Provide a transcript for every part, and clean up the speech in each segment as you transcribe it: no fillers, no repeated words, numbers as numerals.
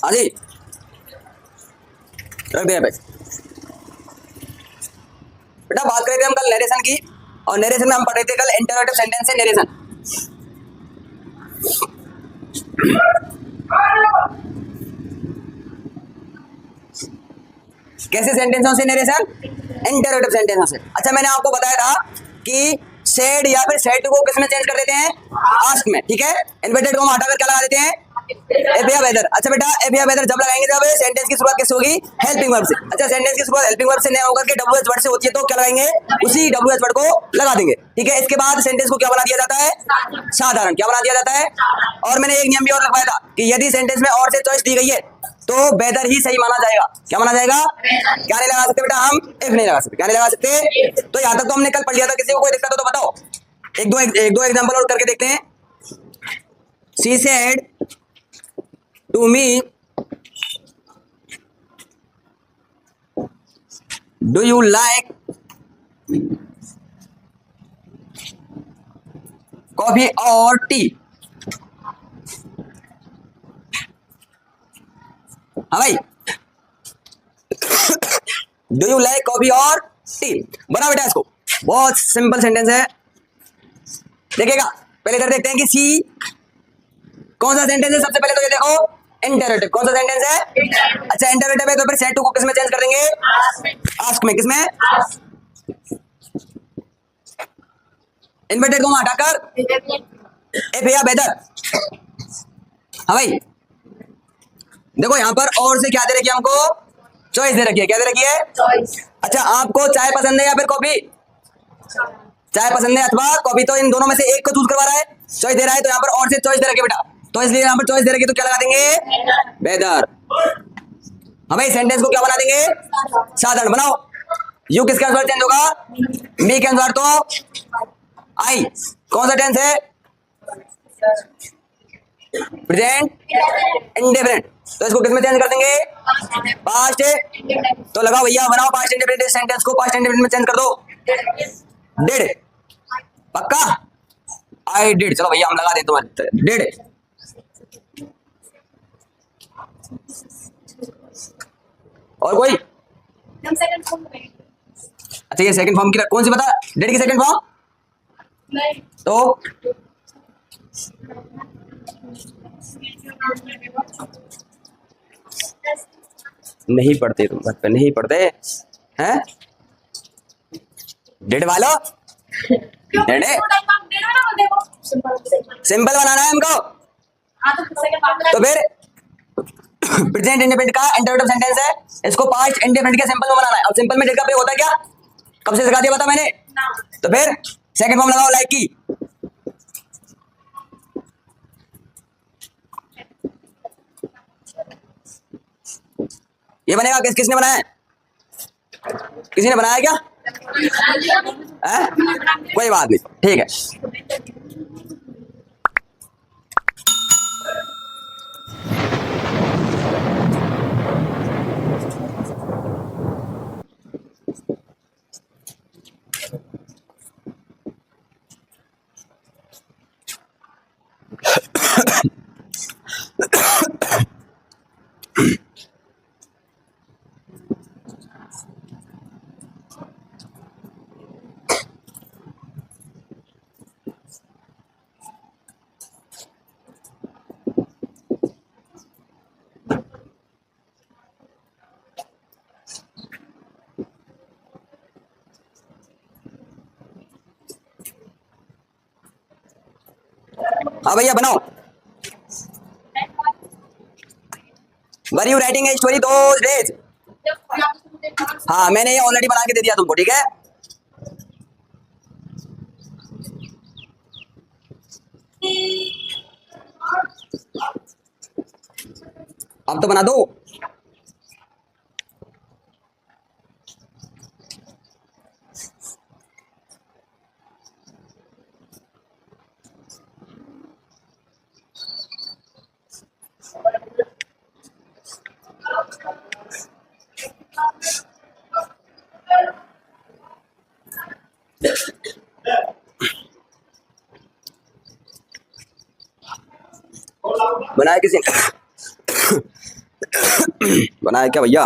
हाँ जी, रख दिया भाई। बेटा बात कर रहे थे हम कल नरेशन की, और नरेशन में हम पढ़ रहे थे कल इंटरोगेटिव सेंटेंस से नरेशन। कैसे सेंटेंसों से नरेशन? इंटरोगेटिव सेंटेंसों से। अच्छा मैंने आपको बताया था कि सेड या फिर सेड को किस में चेंज कर देते हैं? आस्क में, ठीक है। इन्वर्टेड को हम हटाकर क्या लगा देते हैं? इफ या वेदर। अच्छा बेटा इफ या वेदर जब लगाएंगे जब सेंटेंस की शुरुआत किससे होगी? हेल्पिंग वर्ब से। अच्छा सेंटेंस की शुरुआत हेल्पिंग वर्ब से नहीं होकर के डब्ल्यूएच वर्ड से होती है तो क्या लगाएंगे? उसी डब्ल्यूएच वर्ड को लगा देंगे, ठीक है। इसके बाद सेंटेंस को क्या बना दिया जाता है? साधारण। क्या बना दिया जाता है? और मैंने एक नियम भी और लगवाया था कि यदि सेंटेंस में और से चॉइस दी गई है तो वेदर ही सही माना जाएगा। क्या माना जाएगा? क्या नहीं लगा सकते बेटा हम? इफ नहीं लगा सकते। क्या नहीं लगा सकते? तो यहाँ तक तो हमने कल पढ़ लिया था। किसी को कोई दिक्कत हो तो बताओ। एक दो एग्जांपल और करके देखते हैं। She said to me do you like coffee और टी? हाँ भाई, डू यू लाइक कॉफी और टी? बना बेटा इसको। बहुत सिंपल सेंटेंस है, देखिएगा। पहले इधर देखते हैं कि सी कौन सा सेंटेंस है। सबसे पहले तो ये देखो इंटरोगेटिव। कौन सा सेंटेंस है? अच्छा इंटरोगेटिव है तो फिर सेड टू को किस में चेंज कर देंगे? आस्क में। किसमें? इन्वर्टेड को हटाकर इफ या वेदर। हाँ भाई, देखो यहाँ पर और से क्या दे रखी है हमको? चॉइस दे रखी है। क्या दे रखी है? चॉइस। अच्छा आपको चाय पसंद है या फिर कॉफी? चाय पसंद है अथवा कॉफी, तो इन दोनों में से एक को चूज करवा रहा है, चॉइस दे रहा है, तो यहाँ पर और से चॉइस दे रखी है बेटा, तो इसलिए यहाँ पर चॉइस दे रखी है तो क्या लगा देंगे? वेदर। हाँ भाई, सेंटेंस को क्या बना देंगे? साधारण बनाओ। यू किसके अनुसार चेंज होगा? मी के अनुसार। तो आई कौन सा टेंस है? प्रेजेंट इंडेफिनिट, तो इसको किस में चेंज कर देंगे? पास्ट। तो लगाओ भैया, बनाओ पास्ट इंडेफिनिट सेंटेंस को पास्ट इंडेफिनिट में चेंज कर दो। डिड। पक्का? I did. चलो भैया हम लगा देते हैं डिड। और कोई? अच्छा ये सेकंड फॉर्म की कौन सी बता? डिड की सेकंड फॉर्म? तो नहीं पढ़ते तुम, घर पे नहीं पढ़ते हैं? डिड वालो सिंपल बनाना है हमको। तो फिर प्रेजेंट इंडेफिनिट का इंटरोगेटिव सेंटेंस है, इसको पास्ट इंडेफिनिट के सिंपल में बनाना है। अब सिंपल में डिड का प्रयोग होता है क्या? कब से सिखा दिया बता मैंने? तो फिर सेकंड फॉर्म लगाओ लाइक की। ये बनेगा किसने बनाया है? किसी ने बनाया क्या? कोई बात नहीं, ठीक है। हाँ भैया बनाओ। Were you writing a story those days? हाँ मैंने ये ऑलरेडी बना के दे दिया तुमको, ठीक है। अब तो बना दो। बनाया किसी ने? बनाया क्या भैया?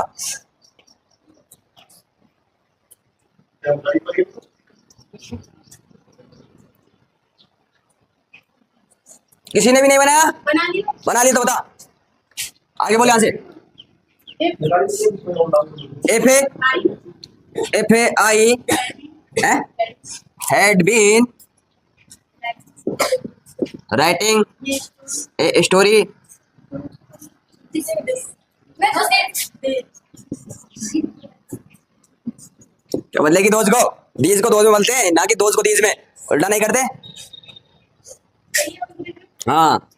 किसी ने भी नहीं बनाया? बना लिया तो बता, आगे बोले यहाँ से। FAI had been writing a story. क्या बदलेगी दोस्त को? दीज को दोस्त में बोलते हैं, ना कि दोस्त को दीज में। उल्टा नहीं करते। हाँ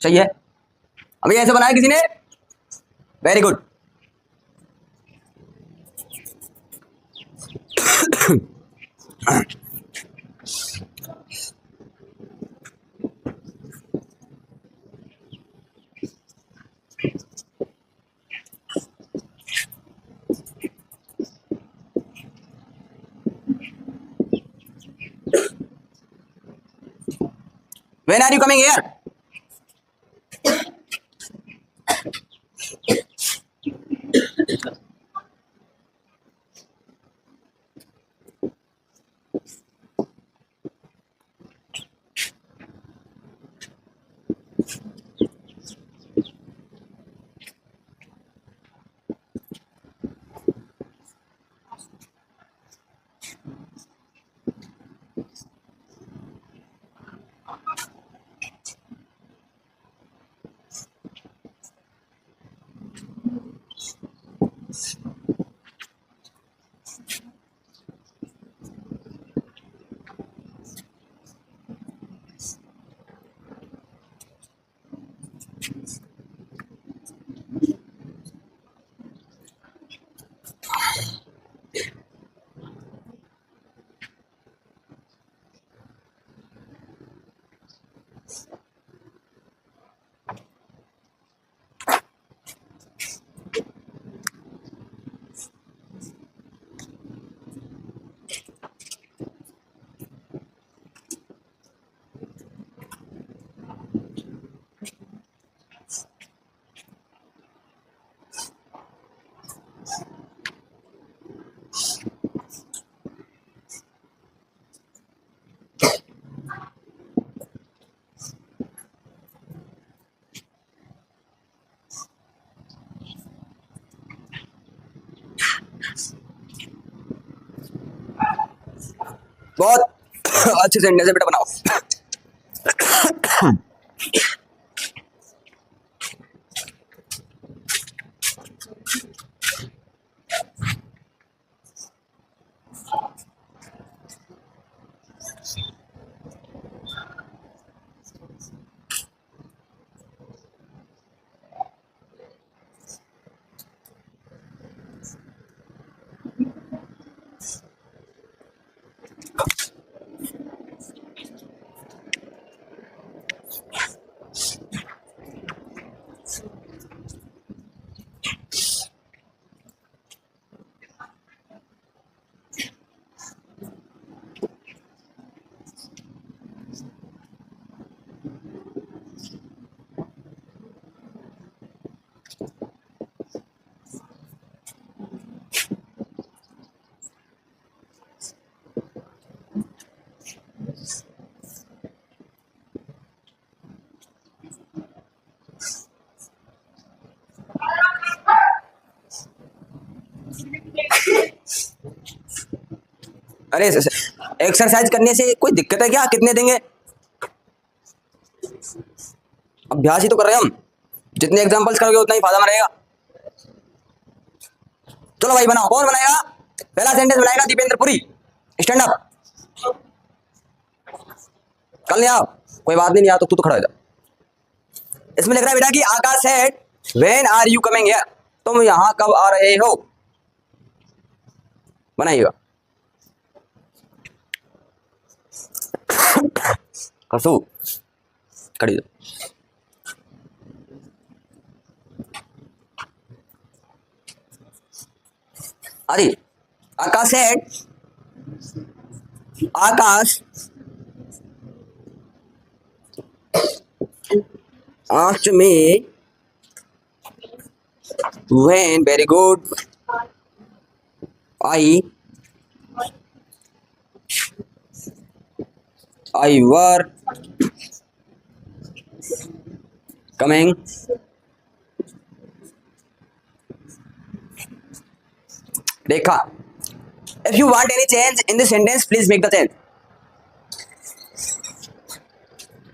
सही है। अभी ऐसे बनाया किसी ने? Very good. When are you coming here? बहुत अच्छे सेंटेंस से बेटा बनाओ। अरे एक्सरसाइज करने से कोई दिक्कत है क्या? कितने देंगे? अभ्यास ही तो कर रहे हैं हम। जितने एग्जांपल्स करोगे उतना ही फायदा में रहेगा। चलो भाई बनाओ। कौन बनाएगा? पहला सेंटेंस बनाएगा दीपेंद्र पुरी। Stand up. कल नहीं आओ, कोई बात नहीं, आ तो तू तो खड़ा हो जा। इसमें लिख रहा है बेटा कि Akash said when are you coming here, तुम यहां कब आ रहे हो? बनाइएगा। कसू खड़ी दो। अरे Akash said, Akash asked me When, very good. I were coming. Rekha. If you want any change in the sentence, please make the change.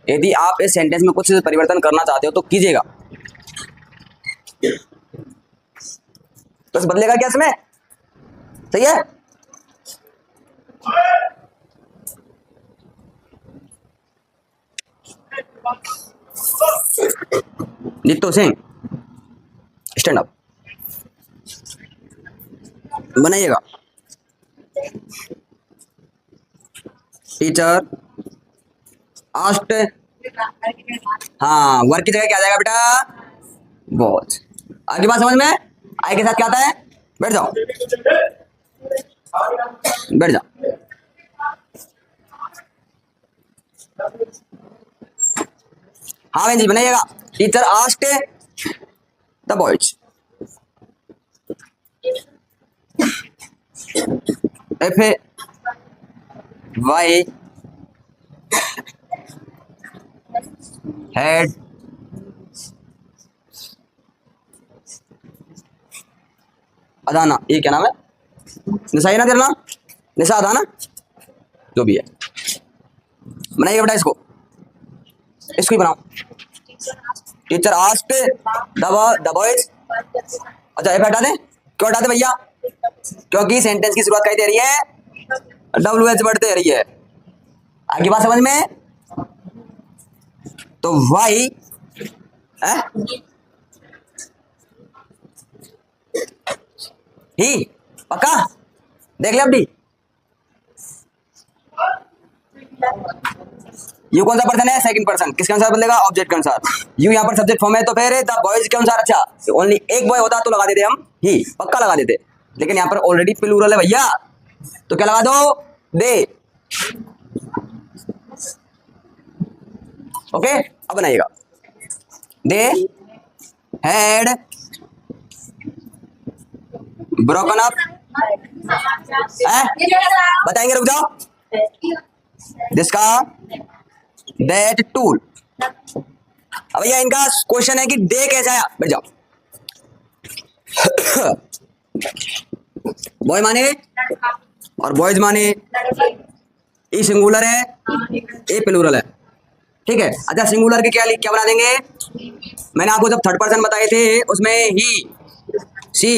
यदि आप इस सेंटेंस में कुछ परिवर्तन करना चाहते हो तो कीजिएगा. बस बदलेगा क्या इसमें? सही है. नीतू सिंह स्टैंड अप बनाइएगा. Teacher asked. हाँ, वर्क की जगह क्या आ जाएगा बेटा? वॉच. आगे बात समझ में? आई के साथ क्या आता है? बैठ जाओ, बैठ जाओ. हाँ बहन जी बनाइएगा. Teacher asked the boys. F Y head अदाना. ये क्या नाम है? निशा. ना तेरा नाम निशा अदाना जो भी है. बनाइए बेटा इसको. इसको ही बनाओ. Teacher asked the boys. अच्छा एफ हटा दें. क्यों हटाते भैया? क्योंकि सेंटेंस की शुरुआत कहीं दे रही है, WH वर्ड दे रही है. आगे बात समझ में? तो वाई ही पक्का देख ले. अभी यू कौन सा पर्सन है? Second person. किसके अनुसार बदलेगा? ऑब्जेक्ट के अनुसार. यू यहाँ पर सब्जेक्ट फॉर्म है तो फिर द बॉयज के अनुसार. अच्छा ओनली एक बॉय होता तो लगा देते हम ही, पक्का लगा देते. लेकिन यहाँ पर ऑलरेडी प्लूरल है भैया, तो क्या लगा दो? दे. ओके अब बनाइएगा. They had broken up. बताएंगे, रुक जाओ. जिसका दैट टूल. अब भैया इनका क्वेश्चन है कि डे कैसे आया. बैठ जाओ. बॉय माने और बॉयज माने. ई सिंगुलर है, ए प्लूरल है. ठीक है. अच्छा सिंगुलर के क्या बना देंगे? मैंने आपको जब थर्ड पर्सन बताए थे उसमें ही, सी,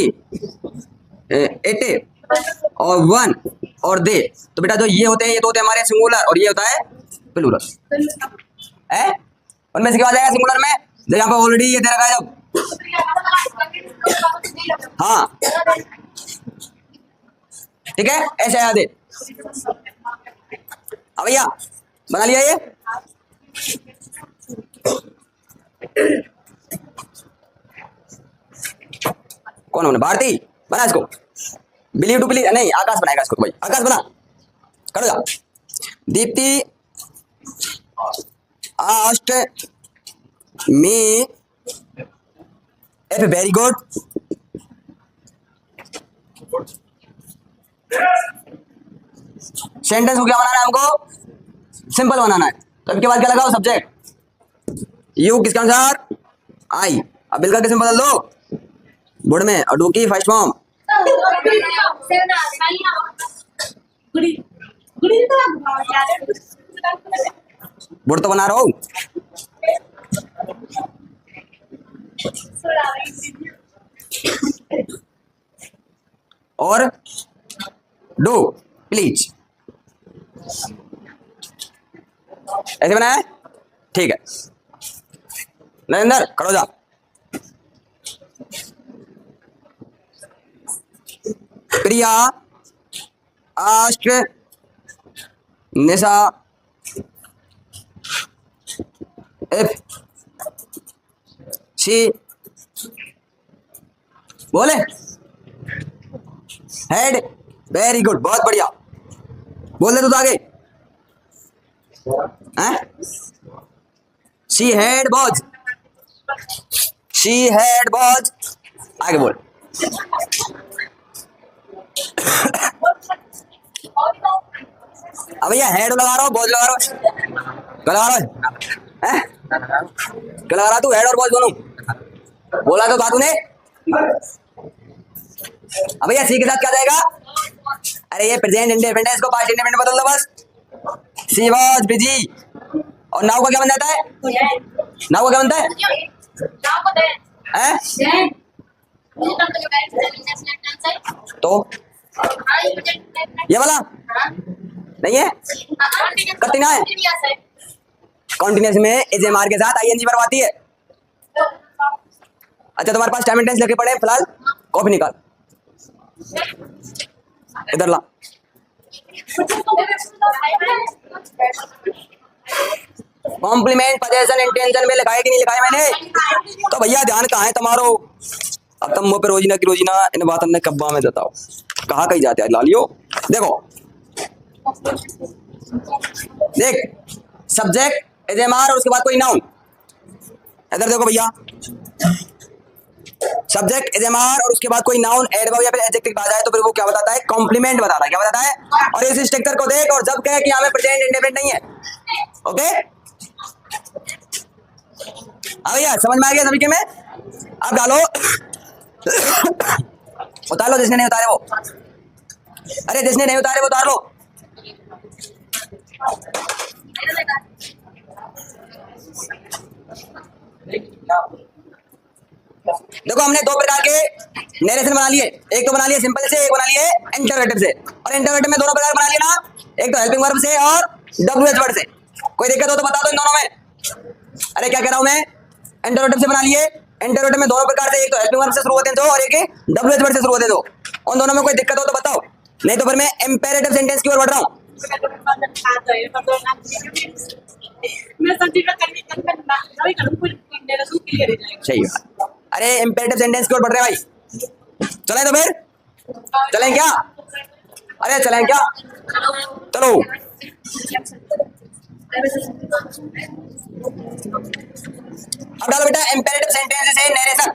इट और वन और दे. तो बेटा जो ये होते हैं, ये तो होते हैं हमारे सिंगुलर और ये होता है प्लूरल. है उनमें से क्या आ जाएगा सिंगुलर में? जो यहाँ पर ऑलरेडी ये दे रखा है जब. हाँ ठीक है, ऐसे याद है. अब भैया बना लिया ये. कौन होने? भारती. बना इसको. बिलीव टू बिलीव नहीं, आकाश बनाएगा इसको. तो भाई आकाश बना. करो जा. Deepti asked me F. Very good. Sentence को क्या बनाना है हमको? सिंपल बनाना है. तो इसके बाद क्या लगाओ? सब्जेक्ट. यू किसके अनुसार? आई. अब बिल का किसमें बदल दो? बुढ़ में. और डू की फर्स्ट फॉर्म. बुढ़ तो बना रहा हूं. और डू प्लीज. ऐसे बनाया है. ठीक है. नरेंद्र करो जा. प्रिया आस्ट निशा इफ शी बोले हेड. वेरी गुड, बहुत बढ़िया. बोल दे तू तो आगे. She had boughs. She had boughs. आगे बोल। अब भैया हेड लगा रहा हो, बोझ लगा रहा हो, क्या लगा रहा है? क्या लगा रहा तू, हेड और बोझ दोनों? बोला तो था तूने। अब भैया सी के साथ क्या जाएगा? अरे ये प्रेजेंट इंडेफिनिट है, इसको पास्ट इंडेफिनिट बदल दो बस। She was busy. और नाउ का क्या बन जाता है? नाउ का क्या बनता है? तो ये वाला नहीं है, कटिना है। कॉन्टिन्यूस में एजेमार के साथ आईएनजी बनवाती है। अच्छा तुम्हारे पास टाइम एंड टेंस लिखे पड़े फिलहाल, कॉपी निकाल, इधर ला। कॉम्प्लीमेंट पोजेशन इंटेंशन में लिखा है कि नहीं लिखा है मैंने? तो भैया ध्यान कहाँ है तुम्हारो? अब तुम मुँह पे रोजीना की रोजीना इन बात ने कब्बा में बताओ कहाँ कहीं जाते हैं लालियो। देखो देख, सब्जेक्ट एजेमार और उसके बाद कोई नाउन। इधर देखो भैया, सब्जेक्ट एजेमार और उसके बाद कोई नाउन एडवर्ब या फिर एडजेक्टिव आ जाए तो फिर वो क्या बताता है? कॉम्प्लीमेंट बताता है। क्या बताता है? और इस स्ट्रक्चर को देख और जब कहे कि यहाँ पे प्रेजेंट इंडेफिनिट नहीं है। ओके अब भैया समझ में आ गया सभी के में? अब डालो उतार लो जिसने नहीं उतारे वो। अरे जिसने नहीं उतारे वो उतार लो। देखो हमने दो प्रकार के नरेशन बना लिए, एक तो बना लिए सिंपल से, एक बना लिए इंटरोगेटिव से। और इंटरोगेटिव में दोनों प्रकार बना लिए ना, एक तो हेल्पिंग वर्ब से और डब्ल्यूएच वर्ड से। कोई दिक्कत हो तो बता दो इन दोनों में। अरे क्या कह रहा हूं मैं? इंटरोगेटिव से बना लिए। इंटरोगेटिव में दोनों प्रकार से, एक तो हेल्पिंग वर्ब से शुरू होते हैं दो, और एक डब्ल्यूएच वर्ड से शुरू होते हैं दो। उन दोनों में कोई दिक्कत हो तो बताओ, नहीं तो फिर मैं इंपेरेटिव सेंटेंस की ओर बढ़ रहा हूँ। सही बात। अरे इंपेरेटिव सेंटेंस की ओर बढ़ रहे भाई, चलें तो फिर चलें क्या? अरे चलें क्या? चलो अब डालो बेटा इंपेरेटिव सेंटेंस से नरेशन।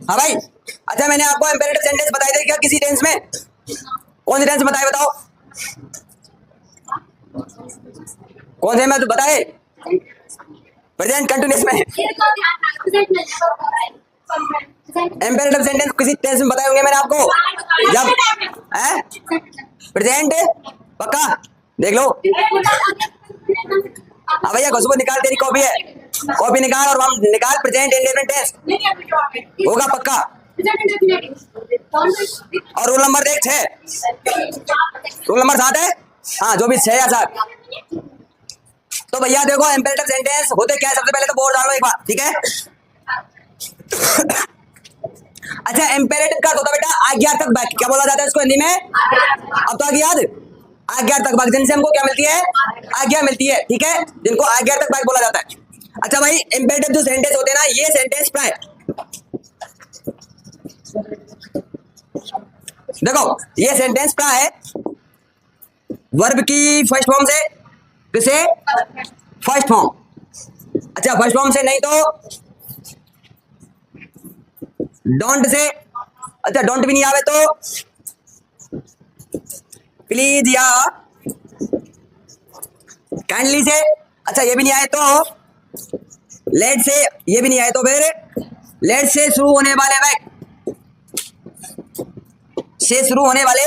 हाँ भाई, अच्छा मैंने आपको इंपेरेटिव सेंटेंस बताई थी क्या किसी टेंस में? कौन सी टेंस बताए बताओ? कौन से मैं तो बताए? प्रेजेंट कंटिन्यूअस में। इंपेरेटिव सेंटेंस किसी टेंस में बताए होंगे मैंने आपको, जब हैं प्रेजेंट पक्का देख लो। हाँ भैया घुसबो निकाल, तेरी कॉपी है, कॉपी निकाल और हम निकाल प्रेजेंट इंडेफिनिट टेंस होगा पक्का। और रूल नंबर देख 6, रूल नंबर 7 है। हाँ जो भी 6 या 7। तो भैया देखो इंपेरेटिव सेंटेंस होते क्या है, सबसे पहले तो बोर्ड डालो एक बार, ठीक है? अच्छा इंपेरेटिव का होता बेटा आज्ञार्थक वाक्य, क्या बोला जाता है इसको हिंदी में? अब तो आगे याद, आज्ञार्थक वाक्य जिनसे हमको क्या मिलती है? आज्ञा मिलती है, ठीक है, जिनको आज्ञार्थक वाक्य बोला जाता है। अच्छा भाई इंपेरेटिव जो सेंटेंस होते हैं ना, ये सेंटेंस प्राय देखो ये सेंटेंस प्राय वर्ब की फर्स्ट फॉर्म से, किसे? First form. अच्छा फर्स्ट फॉर्म से नहीं तो डोंट से। अच्छा डोंट भी नहीं आवे तो प्लीज या काइंडली से। अच्छा ये भी नहीं आए तो लेट से, ये भी नहीं आए तो फिर लेट से शुरू होने वाले वाक्य, से शुरू होने वाले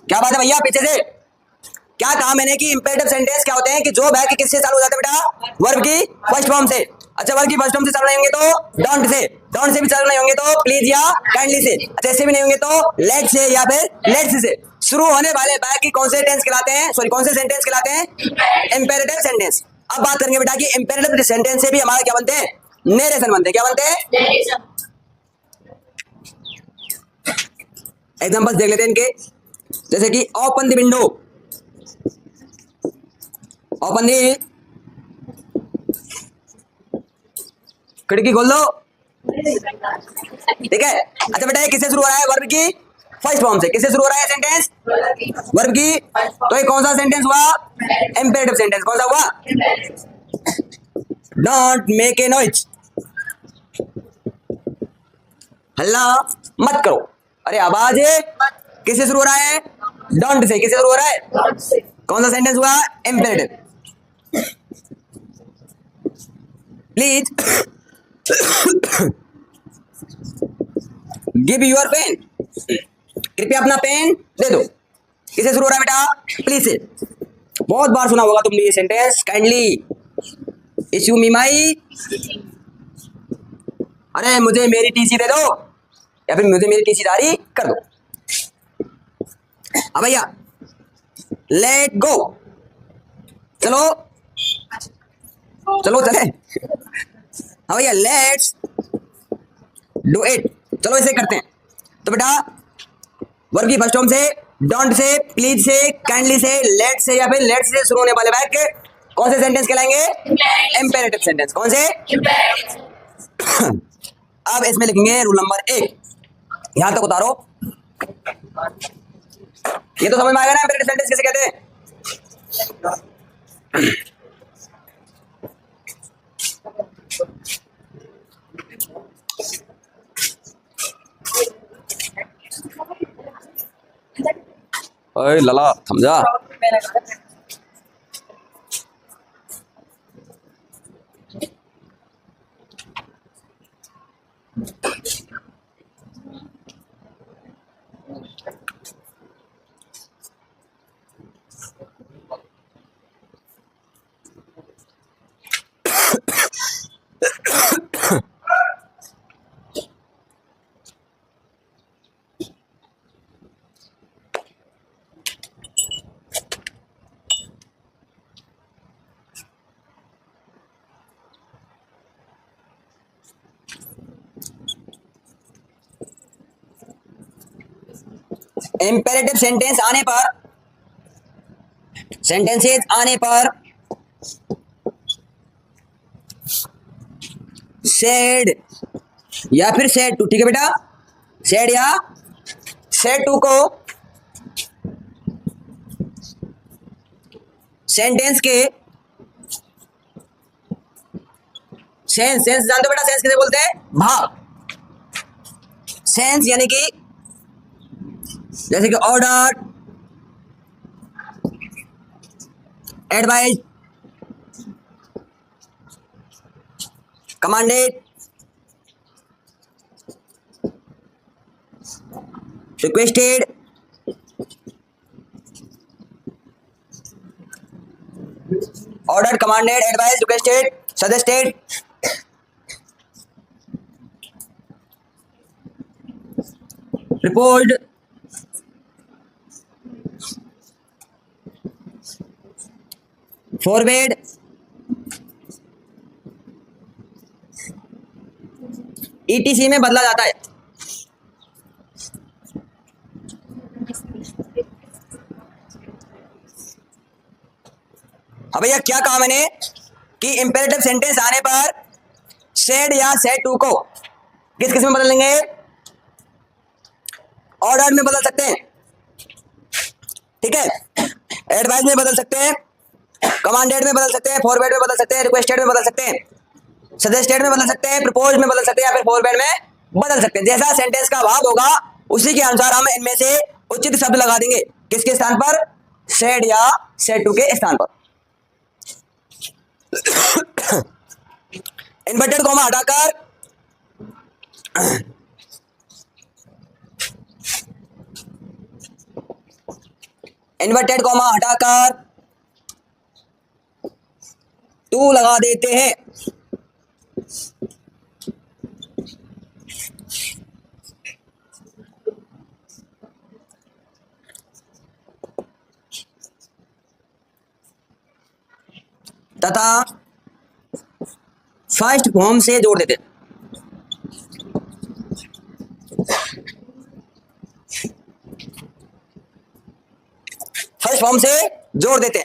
क्या बात है भैया पीछे से? क्या कहा मैंने कि इंपेरेटिव सेंटेंस क्या होते हैं कि जो वर्ब की किससे चालू हो जाते हैं बेटा? वर्ब की फर्स्ट फॉर्म से। अच्छा वर्ब की फर्स्ट फॉर्म से चालू नहीं होंगे तो डोंट से, डोंट से भी चालू नहीं होंगे तो प्लीज या काइंडली से, अच्छा ऐसे भी नहीं होंगे तो लेट से या फिर लेट्स से। शुरू होने वाले वर्ब की कौन से टेंस कहलाते हैं, सॉरी कौन से सेंटेंस कहलाते हैं? Imperative sentence. अब बात करेंगे बेटा कि इंपेरेटिव सेंटेंस से भी हमारा क्या बनते हैं? नरेशन बनते हैं। क्या बनते हैं? एग्जांपल्स देख लेते हैं इनके, जैसे कि ओपन द विंडो, ओपन दी खिड़की खोल दो, ठीक है। अच्छा बेटा ये किससे शुरू हो रहा है? वर्ब की फर्स्ट फॉर्म से। किससे शुरू हो रहा है सेंटेंस? वर्ब की। तो ये कौन सा सेंटेंस हुआ? Imperative sentence. कौन सा हुआ? डोंट मेक ए नॉइज, हल्ला मत करो। अरे आवाज किससे शुरू हो रहा है? Don't say. किससे शुरू हो रहा है? कौन सा सेंटेंस हुआ? Imperative. Please give your pen, कृपया अपना पेन दे दो। किससे शुरू हो रहा है बेटा? प्लीज से। बहुत बार सुना होगा तुमने ये सेंटेंस। काइंडली इश्यू मी माई, अरे मुझे मेरी टीसी दे दो, या फिर मुझे मेरी टीसी जारी कर दो। अब भैया लेट गो, चलो चलो चले। हाँ भैया लेट्स डू इट, चलो इसे करते हैं। तो बेटा वर्ब की फर्स्ट फॉर्म से, डोंट से, प्लीज से, काइंडली से, लेट से या फिर लेट्स से शुरू होने वाले वर्ब कौन से सेंटेंस कहलाएंगे? Imperative sentence. कौन से? अब इसमें लिखेंगे रूल नंबर 1, यहां तक उतारो। ये तो समझ में आएगा ना इंपेरेटिव सेंटेंस किसे कहते हैं? ओए लला समझा। इंपेरेटिव सेंटेंस आने पर, सेंटेंसेस आने पर सेड या फिर सेड टू, ठीक है बेटा, सेड या सेड टू को सेंटेंस के सेंस, सेंस जानते हो बेटा सेंस किसे बोलते हैं? भाग। सेंस यानी कि जैसे कि order, advise, commanded, requested, order, commanded, advise, requested, suggested, report, forward, etc में बदला जाता है। अब भैया क्या कहा मैंने कि इंपेरेटिव सेंटेंस आने पर सेड या सेड टू को किस किस में बदल लेंगे? ऑर्डर में बदल सकते हैं, ठीक है, एडवाइस में बदल सकते हैं, कमांडेड में बदल सकते हैं, फॉरवर्ड में बदल सकते हैं, रिक्वेस्टेड में बदल सकते हैं, सजेस्टेड में बदल सकते हैं, प्रपोज में बदल सकते हैं या फिर फॉरवर्ड में बदल सकते हैं। जैसा सेंटेंस का भाव होगा उसी के अनुसार हम इनमें से उचित शब्द लगा देंगे। किसके स्थान पर? सेड या सेड टू के स्थान पर। इन्वर्टेड कॉमा हटाकर इन्वर्टेड कॉमा हटाकर टू लगा देते हैं। तथा फर्स्ट फॉर्म से जोड़ देते। फर्स्ट फॉर्म से जोड़ देते।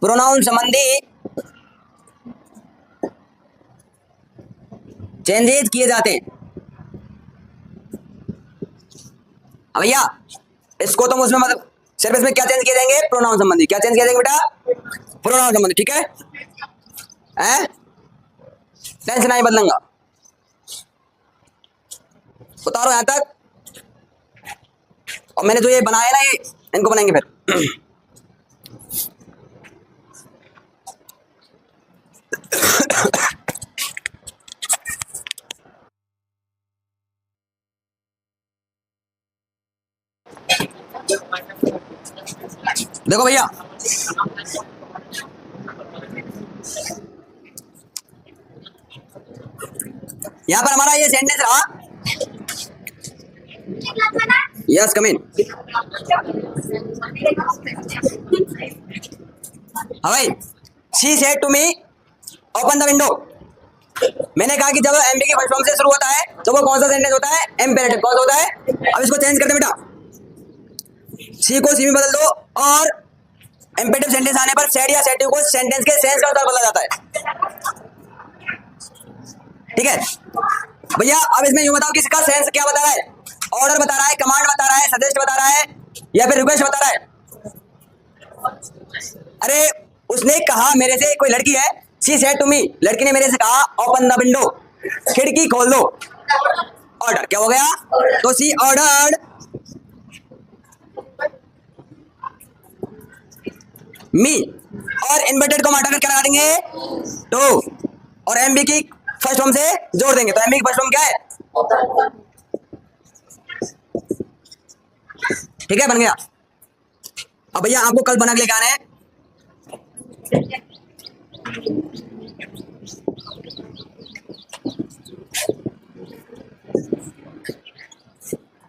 प्रोनाउन संबंधी चेंजेस किए जाते हैं। भैया इसको तुम उसमें मतलब सिर्फ इसमें क्या चेंज किए जाएंगे? प्रोनाउन संबंधी। क्या चेंज किए जाएंगे बेटा? प्रोनाउन संबंधी। ठीक है, टेंस नहीं बदलूंगा। उतारो यहां तक। और मैंने जो ये बनाया ना, ये इनको बनाएंगे फिर। देखो भैया, यहां पर हमारा ये सेंटेंस रहा। Yes, come in. भाई, she said to me open the window. मैंने कहा कि जब एमपी की फर्स्ट फॉर्म से शुरू होता है तो वो कौन सा सेंटेंस होता है? इम्पेरेटिव। कौन सा होता है? अब इसको चेंज करते बेटा, सी को सी में बदल दो और इम्पेरेटिव सेंटेंस आने पर सेड या सेटिव को सेंटेंस के सेंस का अनुसार बदला जाता है। ठीक है भैया, अब इसमें यूं बताओ कि इसका सेंस क्या बता रहा है? ऑर्डर बता रहा है, कमांड बता रहा है, सजेस्ट बता रहा है, या फिर रिक्वेस्ट बता रहा है? अरे उसने कहा मेरे से, कोई लड़की है, शी सेड टू मी, लड़की ने मेरे से कहा ओपन द विंडो, खिड़की खोल दो। ऑर्डर क्या हो गया? तो शी ऑर्डर्ड मी, और इन्वर्टेड को हटाकर क्या लगा देंगे? टू, और एमबी की फर्स्ट फॉर्म से जोड़ देंगे। तो एमबी की फर्स्ट फॉर्म क्या है? ठीक है, बन गया। अब भैया आपको कल बना के लेके आना है।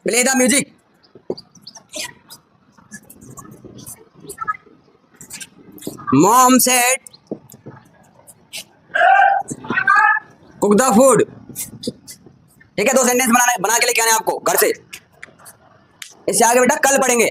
Play the music. Mom said cook the food. ठीक है, दो सेंटेंस बना के लेके आने आपको घर से। इससे आगे बेटा कल पढ़ेंगे।